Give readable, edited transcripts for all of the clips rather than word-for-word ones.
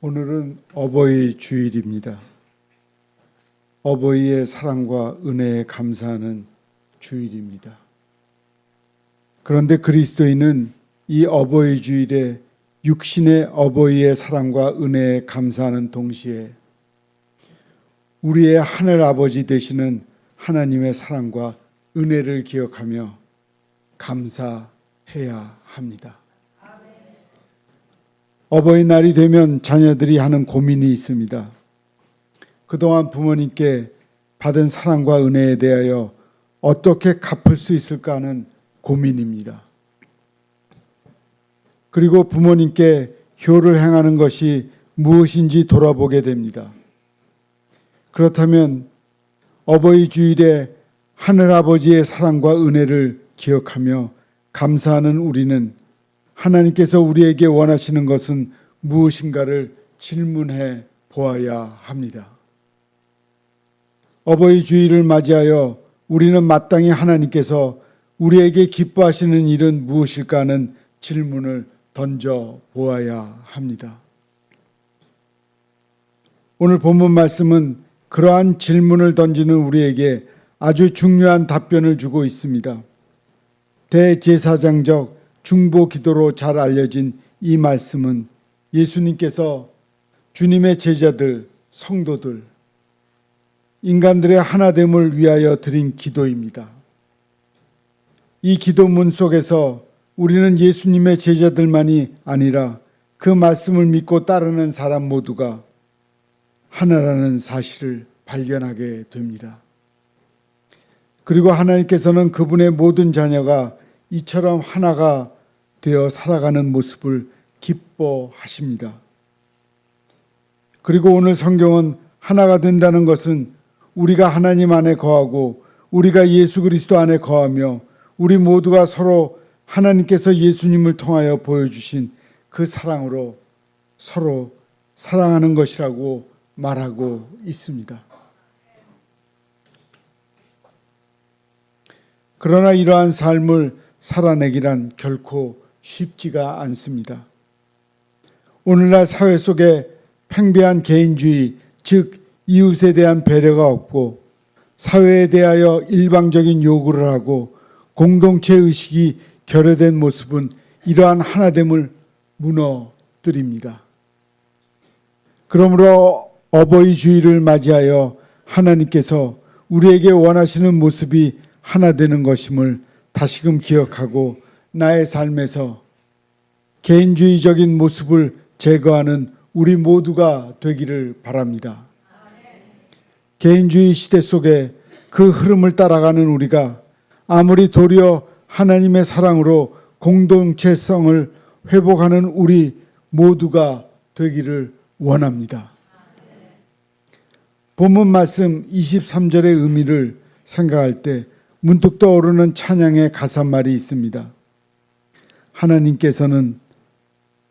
오늘은 어버이 주일입니다. 어버이의 사랑과 은혜에 감사하는 주일입니다. 그런데 그리스도인은 이 어버이 주일에 육신의 어버이의 사랑과 은혜에 감사하는 동시에 우리의 하늘 아버지 되시는 하나님의 사랑과 은혜를 기억하며 감사해야 합니다. 어버이날이 되면 자녀들이 하는 고민이 있습니다. 그동안 부모님께 받은 사랑과 은혜에 대하여 어떻게 갚을 수 있을까 하는 고민입니다. 그리고 부모님께 효를 행하는 것이 무엇인지 돌아보게 됩니다. 그렇다면 어버이 주일에 하늘아버지의 사랑과 은혜를 기억하며 감사하는 우리는 하나님께서 우리에게 원하시는 것은 무엇인가를 질문해 보아야 합니다. 어버이 주일을 맞이하여 우리는 마땅히 하나님께서 우리에게 기뻐하시는 일은 무엇일까 하는 질문을 던져 보아야 합니다. 오늘 본문 말씀은 그러한 질문을 던지는 우리에게 아주 중요한 답변을 주고 있습니다. 대제사장적 중보 기도로 잘 알려진 이 말씀은 예수님께서 주님의 제자들, 성도들, 인간들의 하나됨을 위하여 드린 기도입니다. 이 기도문 속에서 우리는 예수님의 제자들만이 아니라 그 말씀을 믿고 따르는 사람 모두가 하나라는 사실을 발견하게 됩니다. 그리고 하나님께서는 그분의 모든 자녀가 이처럼 하나가 되어 살아가는 모습을 기뻐하십니다. 그리고 오늘 성경은 하나가 된다는 것은 우리가 하나님 안에 거하고 우리가 예수 그리스도 안에 거하며 우리 모두가 서로 하나님께서 예수님을 통하여 보여주신 그 사랑으로 서로 사랑하는 것이라고 말하고 있습니다. 그러나 이러한 삶을 살아내기란 결코 쉽지가 않습니다. 오늘날 사회 속에 팽배한 개인주의, 즉 이웃에 대한 배려가 없고 사회에 대하여 일방적인 요구를 하고 공동체 의식이 결여된 모습은 이러한 하나됨을 무너뜨립니다. 그러므로 어버이 주일을 맞이하여 하나님께서 우리에게 원하시는 모습이 하나 되는 것임을 다시금 기억하고 나의 삶에서 개인주의적인 모습을 제거하는 우리 모두가 되기를 바랍니다. 개인주의 시대 속에 그 흐름을 따라가는 우리가 아무리 도리어 하나님의 사랑으로 공동체성을 회복하는 우리 모두가 되기를 원합니다. 본문 말씀 23절의 의미를 생각할 때 문득 떠오르는 찬양의 가사말이 있습니다. 하나님께서는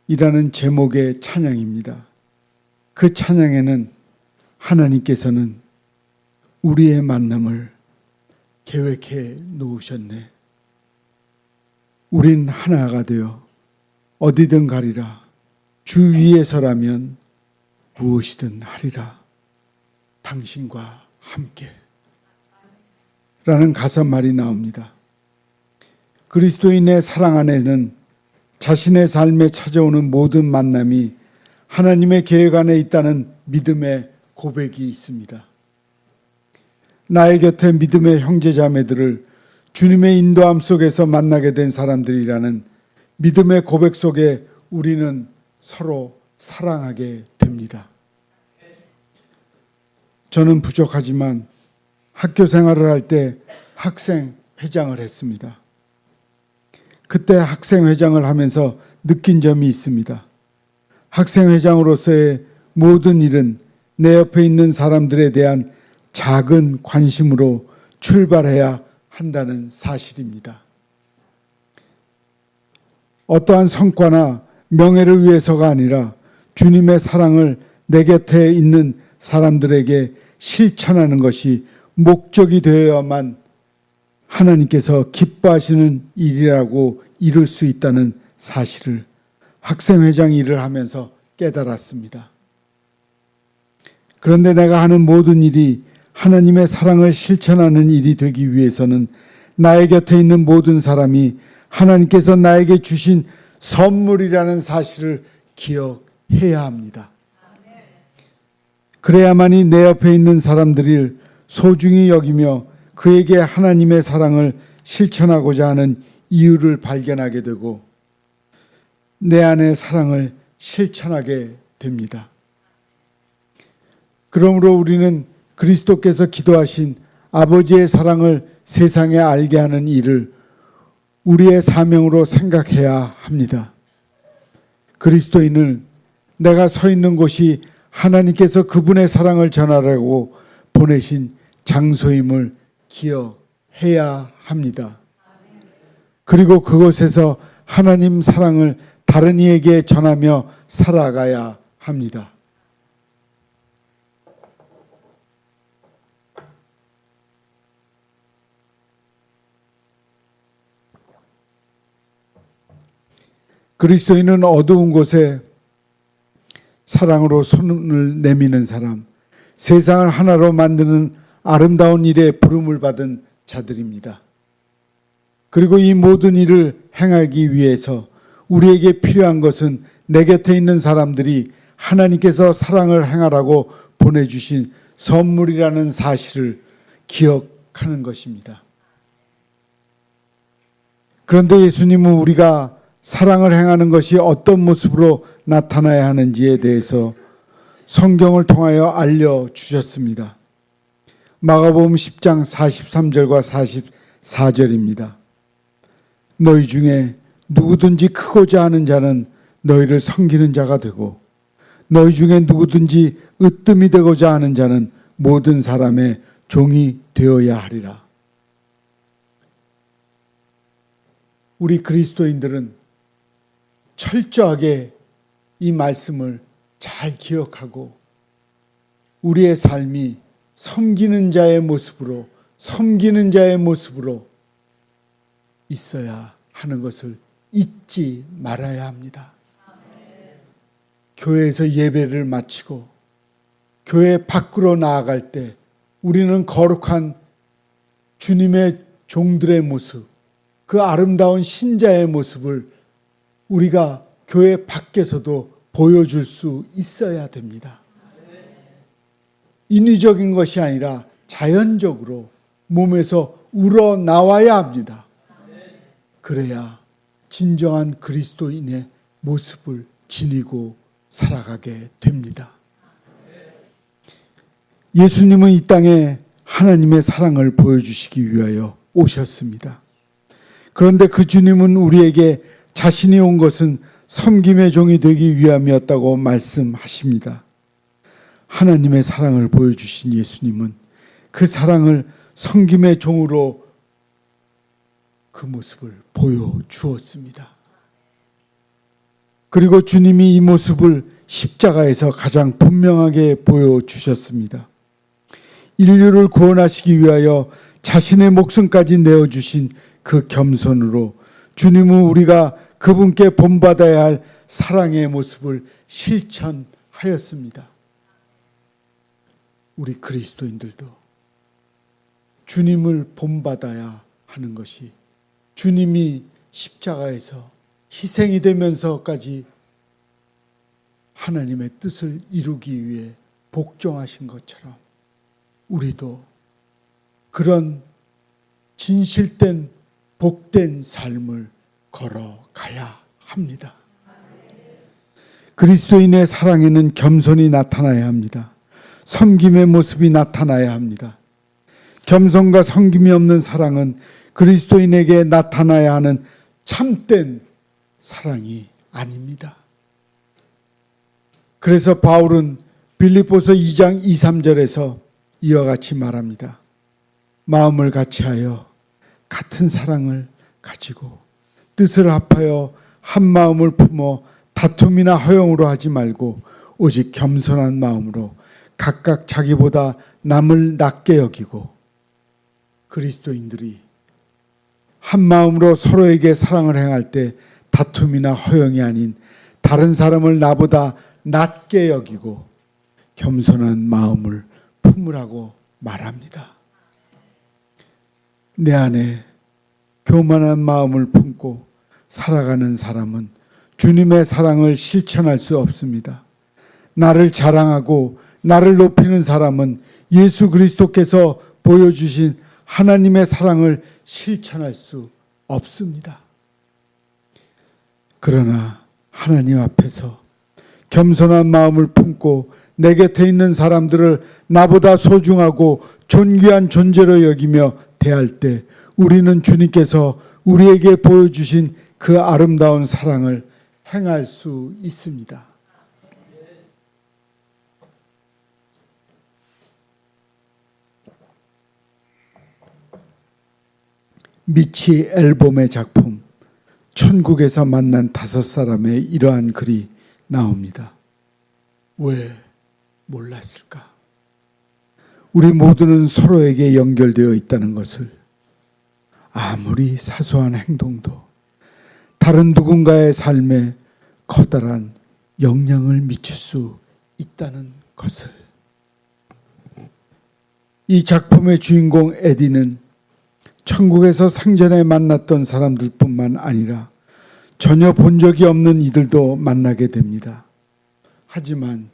이라는 제목의 찬양입니다. 그 찬양에는 하나님께서는 우리의 만남을 계획해 놓으셨네. 우린 하나가 되어 어디든 가리라. 주 위에서라면 무엇이든 하리라. 당신과 함께. 라는 가사말이 나옵니다. 그리스도인의 사랑 안에는 자신의 삶에 찾아오는 모든 만남이 하나님의 계획 안에 있다는 믿음의 고백이 있습니다. 나의 곁에 믿음의 형제자매들을 주님의 인도함 속에서 만나게 된 사람들이라는 믿음의 고백 속에 우리는 서로 사랑하게 됩니다. 저는 부족하지만 학교 생활을 할 때 학생회장을 했습니다. 그때 학생회장을 하면서 느낀 점이 있습니다. 학생회장으로서의 모든 일은 내 옆에 있는 사람들에 대한 작은 관심으로 출발해야 한다는 사실입니다. 어떠한 성과나 명예를 위해서가 아니라 주님의 사랑을 내 곁에 있는 사람들에게 실천하는 것이 목적이 되어야만 하나님께서 기뻐하시는 일이라고 이룰 수 있다는 사실을 학생회장 일을 하면서 깨달았습니다. 그런데 내가 하는 모든 일이 하나님의 사랑을 실천하는 일이 되기 위해서는 나의 곁에 있는 모든 사람이 하나님께서 나에게 주신 선물이라는 사실을 기억해야 합니다. 그래야만이 내 옆에 있는 사람들을 소중히 여기며 그에게 하나님의 사랑을 실천하고자 하는 이유를 발견하게 되고 내 안의 사랑을 실천하게 됩니다. 그러므로 우리는 그리스도께서 기도하신 아버지의 사랑을 세상에 알게 하는 일을 우리의 사명으로 생각해야 합니다. 그리스도인은 내가 서 있는 곳이 하나님께서 그분의 사랑을 전하라고 보내신 장소임을 기억해야 합니다. 그리고 그곳에서 하나님 사랑을 다른 이에게 전하며 살아가야 합니다. 그리스도인은 어두운 곳에 사랑으로 손을 내미는 사람, 세상을 하나로 만드는 아름다운 일에 부름을 받은 자들입니다. 그리고 이 모든 일을 행하기 위해서 우리에게 필요한 것은 내 곁에 있는 사람들이 하나님께서 사랑을 행하라고 보내주신 선물이라는 사실을 기억하는 것입니다. 그런데 예수님은 우리가 사랑을 행하는 것이 어떤 모습으로 나타나야 하는지에 대해서 성경을 통하여 알려주셨습니다. 마가복음 10장 43절과 44절입니다. 너희 중에 누구든지 크고자 하는 자는 너희를 섬기는 자가 되고 너희 중에 누구든지 으뜸이 되고자 하는 자는 모든 사람의 종이 되어야 하리라. 우리 그리스도인들은 철저하게 이 말씀을 잘 기억하고 우리의 삶이 섬기는 자의 모습으로 있어야 하는 것을 잊지 말아야 합니다. 교회에서 예배를 마치고 교회 밖으로 나아갈 때 우리는 거룩한 주님의 종들의 모습, 그 아름다운 신자의 모습을 우리가 교회 밖에서도 보여줄 수 있어야 됩니다. 인위적인 것이 아니라 자연적으로 몸에서 우러나와야 합니다. 그래야 진정한 그리스도인의 모습을 지니고 살아가게 됩니다. 예수님은 이 땅에 하나님의 사랑을 보여주시기 위하여 오셨습니다. 그런데 그 주님은 우리에게 자신이 온 것은 섬김의 종이 되기 위함이었다고 말씀하십니다. 하나님의 사랑을 보여주신 예수님은 그 사랑을 섬김의 종으로 그 모습을 보여주었습니다. 그리고 주님이 이 모습을 십자가에서 가장 분명하게 보여주셨습니다. 인류를 구원하시기 위하여 자신의 목숨까지 내어주신 그 겸손으로 주님은 우리가 그분께 본받아야 할 사랑의 모습을 실천하였습니다. 우리 그리스도인들도 주님을 본받아야 하는 것이 주님이 십자가에서 희생이 되면서까지 하나님의 뜻을 이루기 위해 복종하신 것처럼 우리도 그런 진실된 복된 삶을 걸어가야 합니다. 그리스도인의 사랑에는 겸손이 나타나야 합니다. 섬김의 모습이 나타나야 합니다. 겸손과 섬김이 없는 사랑은 그리스도인에게 나타나야 하는 참된 사랑이 아닙니다. 그래서 바울은 빌립보서 2장 2, 3절에서 이와 같이 말합니다. 마음을 같이하여 같은 사랑을 가지고 뜻을 합하여 한 마음을 품어 다툼이나 허용으로 하지 말고 오직 겸손한 마음으로 각각 자기보다 남을 낮게 여기고 그리스도인들이 한 마음으로 서로에게 사랑을 행할 때 다툼이나 허용이 아닌 다른 사람을 나보다 낮게 여기고 겸손한 마음을 품으라고 말합니다. 내 안에 교만한 마음을 품고 살아가는 사람은 주님의 사랑을 실천할 수 없습니다. 나를 자랑하고 나를 높이는 사람은 예수 그리스도께서 보여주신 하나님의 사랑을 실천할 수 없습니다. 그러나 하나님 앞에서 겸손한 마음을 품고 내 곁에 있는 사람들을 나보다 소중하고 존귀한 존재로 여기며 대할 때 우리는 주님께서 우리에게 보여주신 그 아름다운 사랑을 행할 수 있습니다. 미치 앨범의 작품 천국에서 만난 5사람의 이러한 글이 나옵니다. 왜 몰랐을까? 우리 모두는 서로에게 연결되어 있다는 것을, 아무리 사소한 행동도 다른 누군가의 삶에 커다란 영향을 미칠 수 있다는 것을. 이 작품의 주인공 에디는 천국에서 생전에 만났던 사람들뿐만 아니라 전혀 본 적이 없는 이들도 만나게 됩니다. 하지만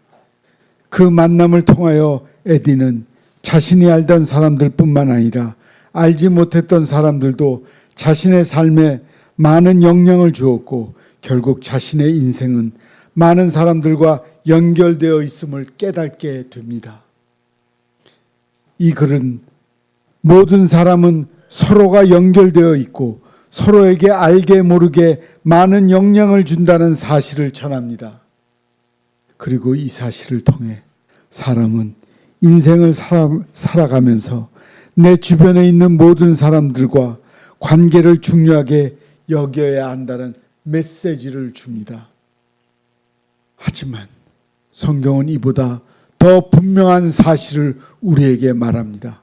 그 만남을 통하여 에디는 자신이 알던 사람들뿐만 아니라 알지 못했던 사람들도 자신의 삶에 많은 영향을 주었고 결국 자신의 인생은 많은 사람들과 연결되어 있음을 깨닫게 됩니다. 이 글은 모든 사람은 서로가 연결되어 있고 서로에게 알게 모르게 많은 영향을 준다는 사실을 전합니다. 그리고 이 사실을 통해 사람은 인생을 살아가면서 내 주변에 있는 모든 사람들과 관계를 중요하게 여겨야 한다는 메시지를 줍니다. 하지만 성경은 이보다 더 분명한 사실을 우리에게 말합니다.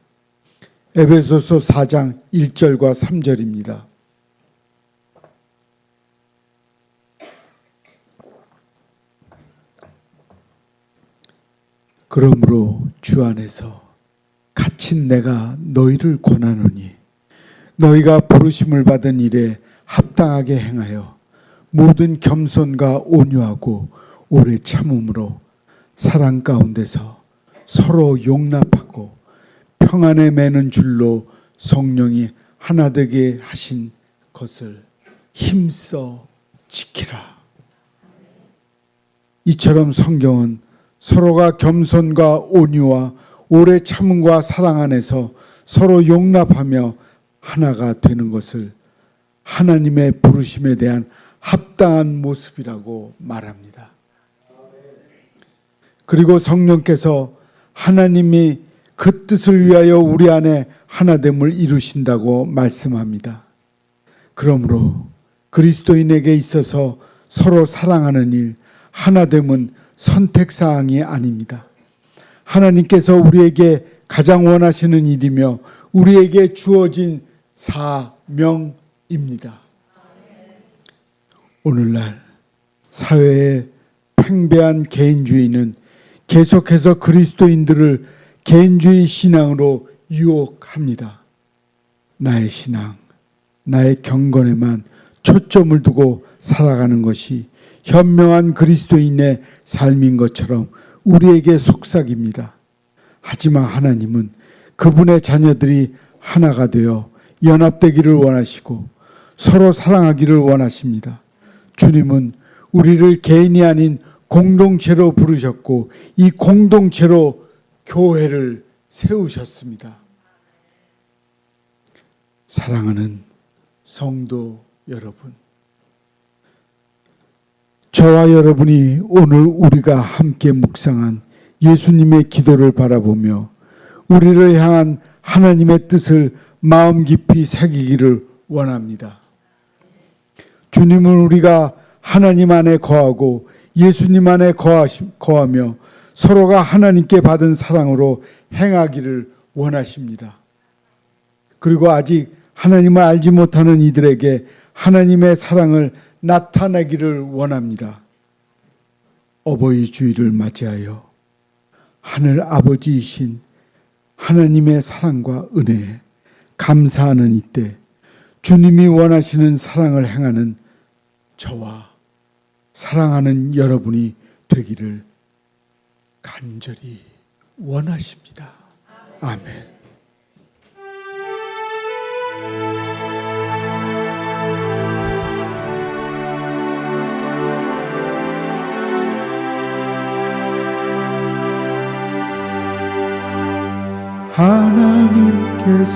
에베소서 4장 1절과 3절입니다. 그러므로 주 안에서 갇힌 내가 너희를 권하노니 너희가 부르심을 받은 일에 합당하게 행하여 모든 겸손과 온유하고 오래 참음으로 사랑 가운데서 서로 용납하고 평안에 매는 줄로 성령이 하나 되게 하신 것을 힘써 지키라. 이처럼 성경은 서로가 겸손과 온유와 오래 참음과 사랑 안에서 서로 용납하며 하나가 되는 것을 하나님의 부르심에 대한 합당한 모습이라고 말합니다. 그리고 성령께서 하나님이 그 뜻을 위하여 우리 안에 하나됨을 이루신다고 말씀합니다. 그러므로 그리스도인에게 있어서 서로 사랑하는 일, 하나됨은 선택사항이 아닙니다. 하나님께서 우리에게 가장 원하시는 일이며 우리에게 주어진 사명입니다. 오늘날 사회의 팽배한 개인주의는 계속해서 그리스도인들을 개인주의 신앙으로 유혹합니다. 나의 신앙, 나의 경건에만 초점을 두고 살아가는 것이 현명한 그리스도인의 삶인 것처럼 우리에게 속삭입니다. 하지만 하나님은 그분의 자녀들이 하나가 되어 연합되기를 원하시고 서로 사랑하기를 원하십니다. 주님은 우리를 개인이 아닌 공동체로 부르셨고 이 공동체로 교회를 세우셨습니다. 사랑하는 성도 여러분, 저와 여러분이 오늘 우리가 함께 묵상한 예수님의 기도를 바라보며 우리를 향한 하나님의 뜻을 마음 깊이 새기기를 원합니다. 주님은 우리가 하나님 안에 거하고 예수님 안에 거하며 서로가 하나님께 받은 사랑으로 행하기를 원하십니다. 그리고 아직 하나님을 알지 못하는 이들에게 하나님의 사랑을 나타내기를 원합니다. 어버이 주일을 맞이하여 하늘 아버지이신 하나님의 사랑과 은혜에 감사하는 이때 주님이 원하시는 사랑을 행하는 저와 사랑하는 여러분이 되기를 간절히 원하십니다. 아멘.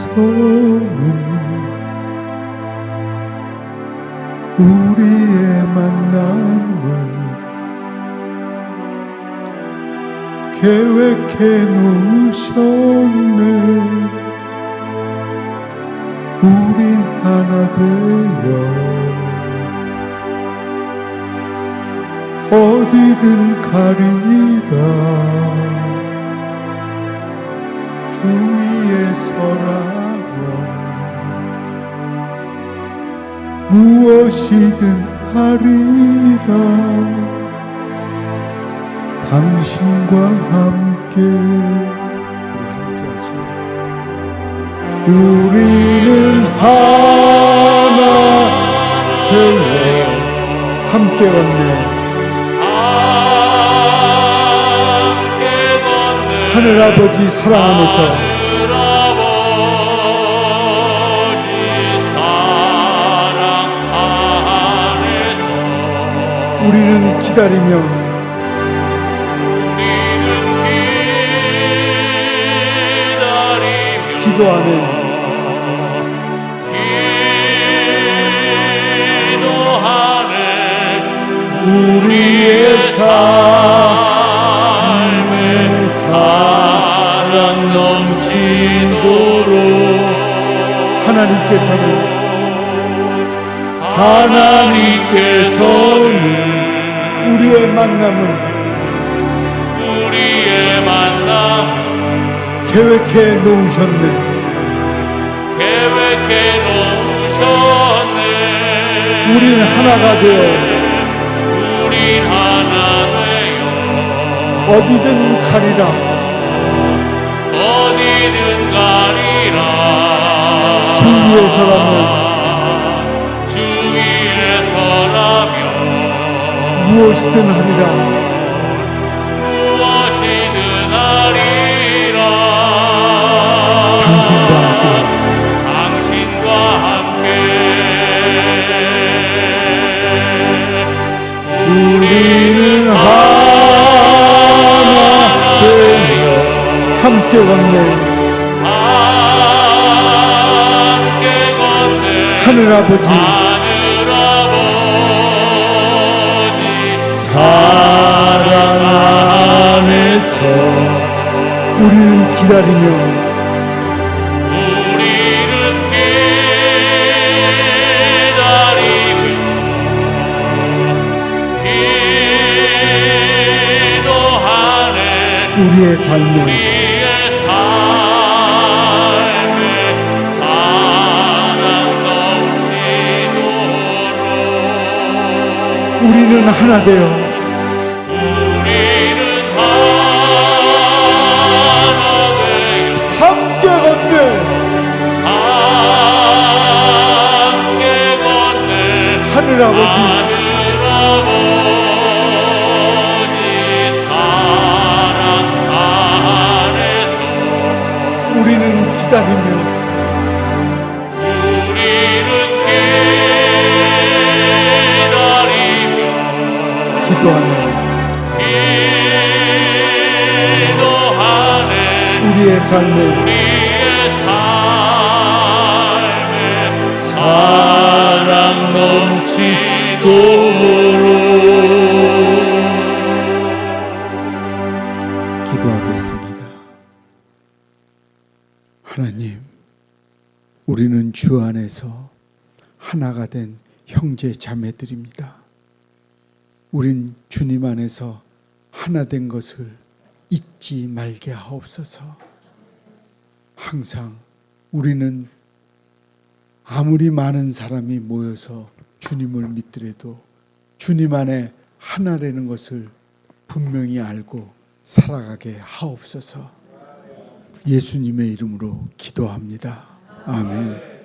하나님께서는 우리의 만남을 계획해 놓으셨네. 우린 하나 되어 어디든 가리라. 주 위에 서라면 무엇이든 하리라. 당신과 함께 우리는 하나 되어 함께 걷네. 하늘아버지 사랑 안에서 우리는 기다리며 기도하네. 우리의 삶에 사랑 넘치도록 하나님께서는 우리의 만남 계획해 놓으셨네. 우린 하나가 되어 어디든 가리라. 주 위에 서라면 무엇이든 하리라. 당신과 함께 우리는 하나 되어 함께 걷네. 하늘아버지 사랑 안에서 우리는 기다리며 우리의 삶에 사랑 넘치도록 우리는 하나 되어 함께 걷네. 하늘아버지 우리는 기다리며 기도하네. 우리의 삶에 사랑 넘치도록 기도하겠습니다. 하나님, 우리는 주 안에서 하나가 된 형제 자매들입니다. 우린 주님 안에서 하나 된 것을 잊지 말게 하옵소서. 항상 우리는 아무리 많은 사람이 모여서 주님을 믿더라도 주님 안에 하나라는 것을 분명히 알고 살아가게 하옵소서. 예수님의 이름으로 기도합니다. 아멘.